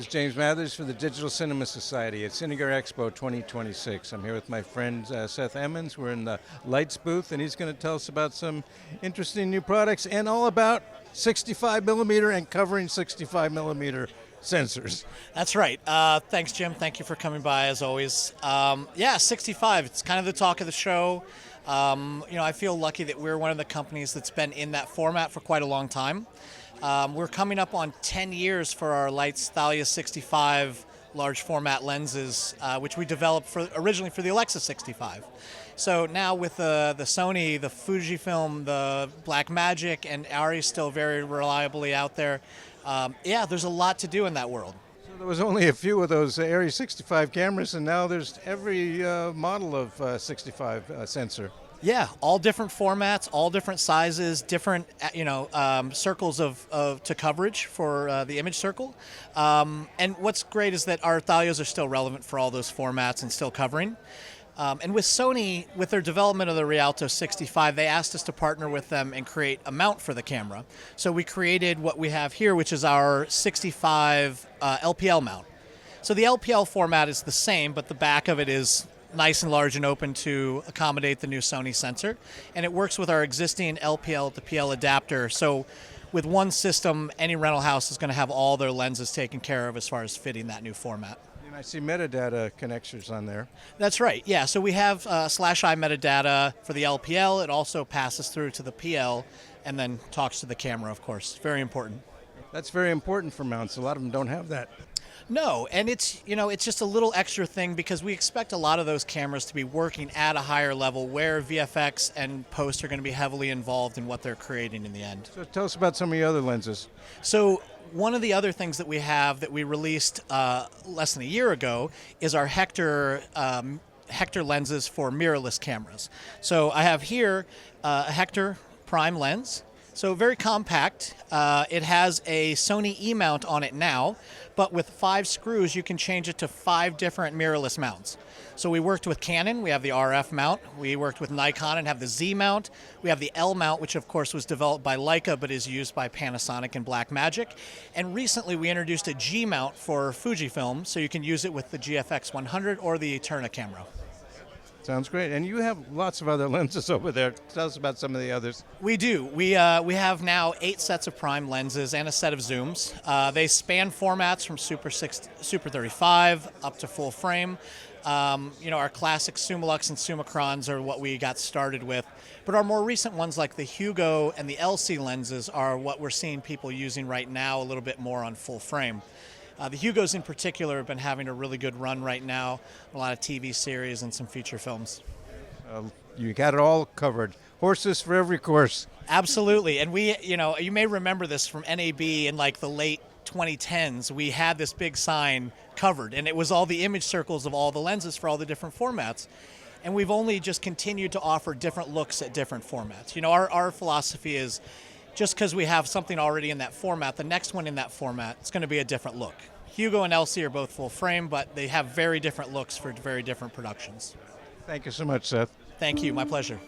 is James Mathers for the Digital Cinema Society at Cinegar Expo 2026. I'm here with my friend Seth Emmons. We're in the Leitz booth, and he's going to tell us about some interesting new products and all about 65 millimeter and covering 65 millimeter sensors. That's right. Thanks, Jim. Thank you for coming by, as always. Yeah, 65. It's kind of the talk of the show. I feel lucky that we're one of the companies that's been in that format for quite a long time. We're coming up on 10 years for our Leitz THALIA 65 large format lenses, which we developed originally for the Alexa 65. So now with the Sony, the Fujifilm, the Blackmagic, and Arri still very reliably out there, there's a lot to do in that world. So there was only a few of those Arri 65 cameras, and now there's every model of 65 sensor. Yeah, all different formats, all different sizes, different circles to coverage for the image circle. And what's great is that our Thalias are still relevant for all those formats and still covering. And with Sony, with their development of the Rialto 65, they asked us to partner with them and create a mount for the camera. So we created what we have here, which is our 65 LPL mount. So the LPL format is the same, but the back of it is nice and large and open to accommodate the new Sony sensor. And it works with our existing LPL to PL adapter. So with one system, any rental house is going to have all their lenses taken care of as far as fitting that new format. And I see metadata connectors on there. That's right, yeah. So we have /I metadata for the LPL. It also passes through to the PL and then talks to the camera, of course. Very important. That's very important for mounts. A lot of them don't have that. No, and it's just a little extra thing because we expect a lot of those cameras to be working at a higher level where VFX and post are going to be heavily involved in what they're creating in the end. So tell us about some of the other lenses. So one of the other things that we have that we released less than a year ago is our HEKTOR lenses for mirrorless cameras. So I have here a HEKTOR prime lens. So very compact. It has a Sony E-mount on it now, but with 5 screws you can change it to 5 different mirrorless mounts. So we worked with Canon, we have the RF mount. We worked with Nikon and have the Z mount. We have the L mount, which of course was developed by Leica but is used by Panasonic and Blackmagic. And recently we introduced a G mount for Fujifilm, so you can use it with the GFX 100 or the Eterna camera. Sounds great. And you have lots of other lenses over there. Tell us about some of the others. We do. We have now 8 sets of prime lenses and a set of zooms. They span formats from Super 35 up to full frame. Our classic SUMMILUX and SUMMICRONs are what we got started with. But our more recent ones like the HUGO and the ELSIE lenses are what we're seeing people using right now a little bit more on full frame. The HUGOs in particular have been having a really good run right now, a lot of TV series and some feature films. You got it all covered. Horses for every course. Absolutely, and you may remember this from NAB in like the late 2010s. We had this big sign covered, and it was all the image circles of all the lenses for all the different formats. And we've only just continued to offer different looks at different formats. Our philosophy is just because we have something already in that format, the next one in that format, it's going to be a different look. HUGO and ELSIE are both full frame, but they have very different looks for very different productions. Thank you so much, Seth. Thank you. My pleasure.